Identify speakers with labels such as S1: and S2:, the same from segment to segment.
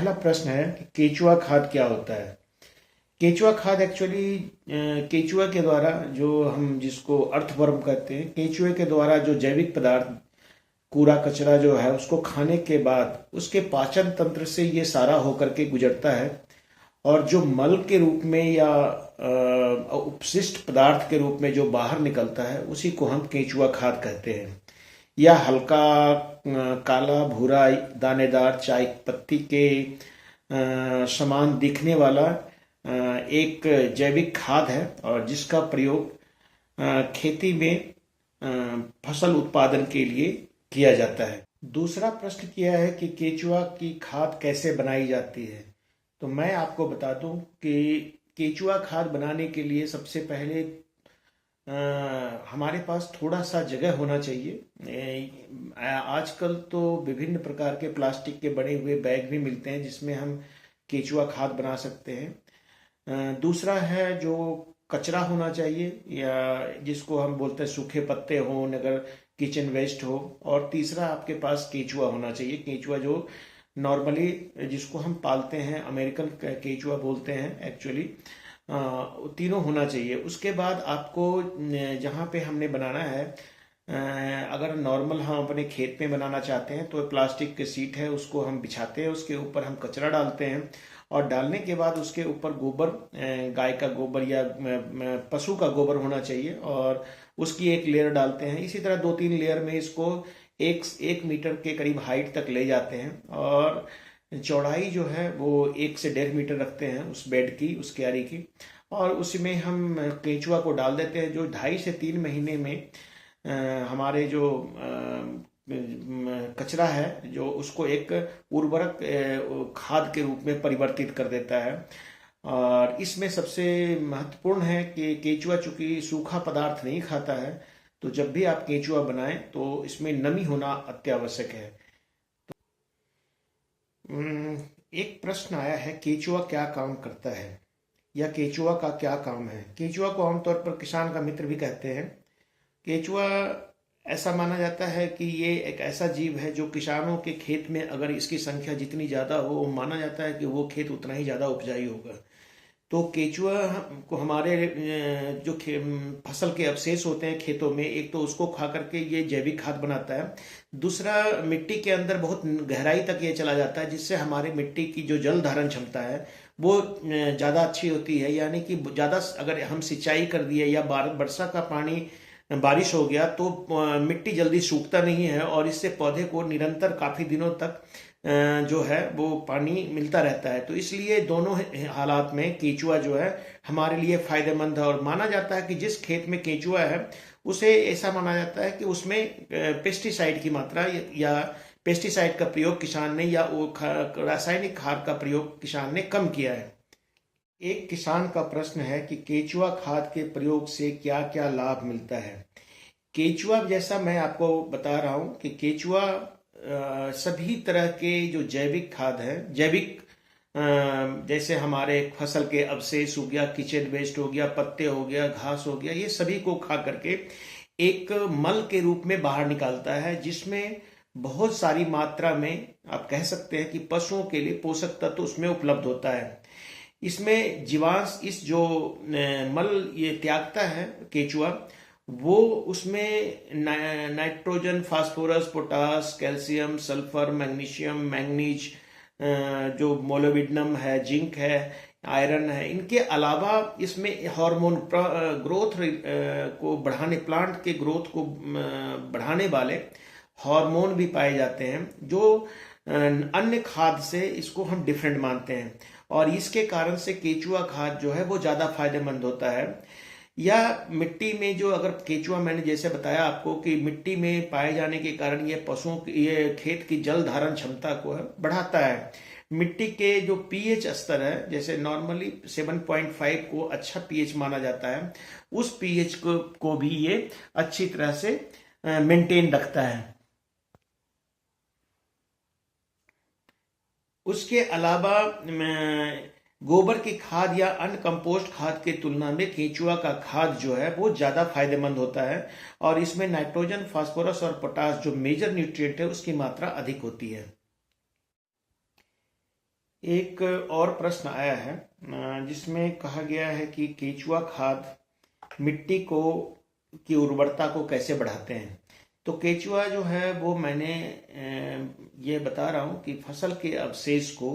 S1: पहला प्रश्न है कि केचुआ खाद क्या होता है। केचुआ खाद एक्चुअली केचुआ के द्वारा जो हम जिसको अर्थवर्म कहते हैं, केचुए के द्वारा जो जैविक पदार्थ कूड़ा कचरा जो है उसको खाने के बाद उसके पाचन तंत्र से ये सारा होकर के गुजरता है और जो मल के रूप में या उपशिष्ट पदार्थ के रूप में जो बाहर निकलता है उसी को हम केचुआ खाद कहते हैं। यह हल्का काला भूरा दानेदार चाय पत्ती के समान दिखने वाला एक जैविक खाद है और जिसका प्रयोग खेती में फसल उत्पादन के लिए किया जाता है। दूसरा प्रश्न किया है कि केचुआ की खाद कैसे बनाई जाती है। तो मैं आपको बता दूं कि केचुआ खाद बनाने के लिए सबसे पहले हमारे पास थोड़ा सा जगह होना चाहिए। आजकल तो विभिन्न प्रकार के प्लास्टिक के बने हुए बैग भी मिलते हैं जिसमें हम केचुआ खाद बना सकते हैं। दूसरा है जो कचरा होना चाहिए या जिसको हम बोलते हैं सूखे पत्ते हों, अगर किचन वेस्ट हो। और तीसरा आपके पास केचुआ होना चाहिए। केचुआ जो नॉर्मली जिसको हम पालते हैं, अमेरिकन केचुआ बोलते हैं एक्चुअली, तीनों होना चाहिए। उसके बाद आपको जहाँ पे हमने बनाना है, अगर नॉर्मल हम अपने खेत में बनाना चाहते हैं तो प्लास्टिक के सीट है उसको हम बिछाते हैं, उसके ऊपर हम कचरा डालते हैं और डालने के बाद उसके ऊपर गोबर, गाय का गोबर या पशु का गोबर होना चाहिए और उसकी एक लेयर डालते हैं। इसी तरह 2-3 लेयर में इसको एक मीटर के करीब हाइट तक ले जाते हैं और चौड़ाई जो है वो 1 से 1.5 मीटर रखते हैं उस बेड की, उस क्यारी की, और उसमें हम केचुआ को डाल देते हैं जो 2.5 से 3 महीने में हमारे जो कचरा है जो उसको एक उर्वरक खाद के रूप में परिवर्तित कर देता है। और इसमें सबसे महत्वपूर्ण है कि केचुआ चूंकि सूखा पदार्थ नहीं खाता है, तो जब भी आप केचुआ बनाएं तो इसमें नमी होना अत्यावश्यक है। एक प्रश्न आया है, केचुआ क्या काम करता है या केचुआ का क्या काम है। केचुआ को आमतौर पर किसान का मित्र भी कहते हैं। केचुआ ऐसा माना जाता है कि ये एक ऐसा जीव है जो किसानों के खेत में अगर इसकी संख्या जितनी ज़्यादा हो, माना जाता है कि वो खेत उतना ही ज़्यादा उपजाऊ होगा। तो केचुआ को हमारे जो फसल के अवशेष होते हैं खेतों में, एक तो उसको खा करके ये जैविक खाद बनाता है, दूसरा मिट्टी के अंदर बहुत गहराई तक ये चला जाता है जिससे हमारे मिट्टी की जो जल धारण क्षमता है वो ज़्यादा अच्छी होती है। यानी कि ज़्यादा अगर हम सिंचाई कर दिए या वर्षा का पानी बारिश हो गया तो मिट्टी जल्दी सूखता नहीं है और इससे पौधे को निरंतर काफ़ी दिनों तक जो है वो पानी मिलता रहता है। तो इसलिए दोनों हालात में केचुआ जो है हमारे लिए फायदेमंद है। और माना जाता है कि जिस खेत में केचुआ है उसे ऐसा माना जाता है कि उसमें पेस्टिसाइड की मात्रा या पेस्टिसाइड का प्रयोग किसान ने या रासायनिक खाद का प्रयोग किसान ने कम किया है। एक किसान का प्रश्न है कि केचुआ खाद के प्रयोग से क्या क्या लाभ मिलता है। केचुआ, जैसा मैं आपको बता रहा हूं कि केचुआ सभी तरह के जो जैविक खाद है, जैविक जैसे हमारे फसल के अवशेष हो गया, किचन वेस्ट हो गया, पत्ते हो गया, घास हो गया, ये सभी को खा करके एक मल के रूप में बाहर निकालता है जिसमें बहुत सारी मात्रा में आप कह सकते हैं कि पशुओं के लिए पोषक तत्व उसमें उपलब्ध होता है। इसमें जीवांश, इस जो मल ये त्यागता है केचुआ, वो उसमें nitrogen, phosphorus, potash, calcium, sulphur, magnesium, manganese, जो मोलिब्डेनम है, जिंक है, आयरन है, इनके अलावा इसमें हार्मोन ग्रोथ को बढ़ाने, प्लांट के ग्रोथ को बढ़ाने वाले हार्मोन भी पाए जाते हैं जो अन्य खाद से इसको हम डिफरेंट मानते हैं और इसके कारण से केचुआ खाद जो है वो ज़्यादा फायदेमंद होता है। या मिट्टी में जो अगर केचुआ, मैंने जैसे बताया आपको कि मिट्टी में पाए जाने के कारण ये पशुओं की, ये खेत की जल धारण क्षमता को बढ़ाता है। मिट्टी के जो पीएच स्तर है, जैसे नॉर्मली 7.5 को अच्छा पीएच माना जाता है, उस पीएच को भी ये अच्छी तरह से मेंटेन रखता है। उसके अलावा गोबर की खाद या अन्य कंपोस्ट खाद की तुलना में केचुआ का खाद जो है वो ज़्यादा फायदेमंद होता है और इसमें नाइट्रोजन, फास्फोरस और पोटास जो मेजर न्यूट्रिएंट है उसकी मात्रा अधिक होती है। एक और प्रश्न आया है जिसमें कहा गया है कि केचुआ खाद मिट्टी को की उर्वरता को कैसे बढ़ाते हैं। तो केचुआ जो है वो मैंने ये बता रहा हूँ कि फसल के अवशेष को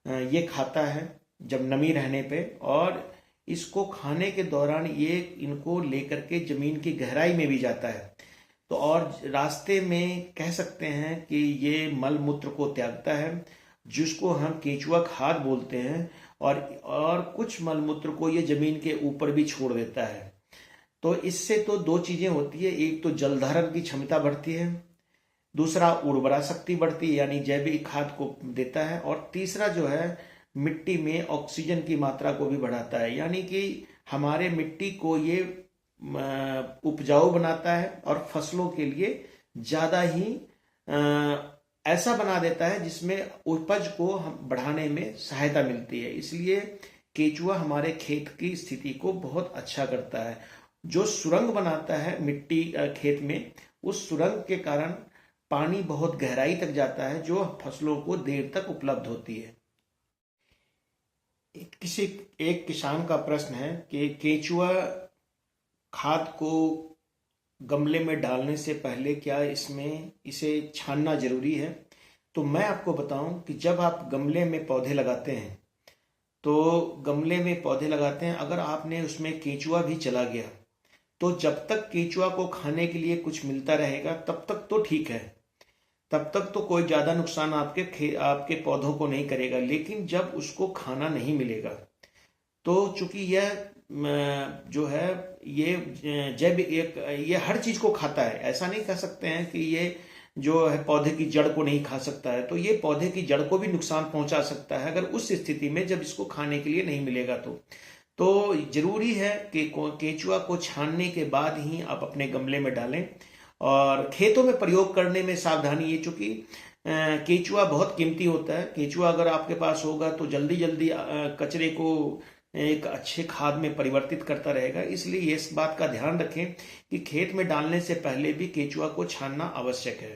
S1: ये खाता है जब नमी रहने पे, और इसको खाने के दौरान ये इनको लेकर के जमीन की गहराई में भी जाता है। तो और रास्ते में कह सकते हैं कि ये मल मूत्र को त्यागता है, जिसको हम केंचुआ खाद बोलते हैं, और कुछ मल मूत्र को ये जमीन के ऊपर भी छोड़ देता है। तो इससे तो दो चीजें होती है, एक तो जल धारण की क्षमता बढ़ती है, दूसरा उर्वरा शक्ति बढ़ती है यानी जैविक खाद को देता है, और तीसरा जो है मिट्टी में ऑक्सीजन की मात्रा को भी बढ़ाता है, यानी कि हमारे मिट्टी को ये उपजाऊ बनाता है और फसलों के लिए ज्यादा ही ऐसा बना देता है जिसमें उपज को हम बढ़ाने में सहायता मिलती है। इसलिए केचुआ हमारे खेत की स्थिति को बहुत अच्छा करता है। जो सुरंग बनाता है मिट्टी खेत में, उस सुरंग के कारण पानी बहुत गहराई तक जाता है जो फसलों को देर तक उपलब्ध होती है। एक किसान का प्रश्न है कि केचुआ खाद को गमले में डालने से पहले क्या इसे छानना जरूरी है। तो मैं आपको बताऊं कि जब आप गमले में पौधे लगाते हैं अगर आपने उसमें केचुआ भी चला गया तो जब तक केचुआ को खाने के लिए कुछ मिलता रहेगा तब तक तो ठीक है, तब तक तो कोई ज्यादा नुकसान आपके पौधों को नहीं करेगा। लेकिन जब उसको खाना नहीं मिलेगा तो चूंकि यह जो है ये हर चीज को खाता है, ऐसा नहीं कह सकते हैं कि ये जो है पौधे की जड़ को नहीं खा सकता है, तो ये पौधे की जड़ को भी नुकसान पहुंचा सकता है अगर उस स्थिति में जब इसको खाने के लिए नहीं मिलेगा। तो जरूरी है कि केचुआ को छानने के बाद ही आप अपने गमले में डालें। और खेतों में प्रयोग करने में सावधानी ये, चूंकि केचुआ बहुत कीमती होता है, केचुआ अगर आपके पास होगा तो जल्दी जल्दी कचरे को एक अच्छे खाद में परिवर्तित करता रहेगा। इसलिए इस बात का ध्यान रखें कि खेत में डालने से पहले भी केचुआ को छानना आवश्यक है।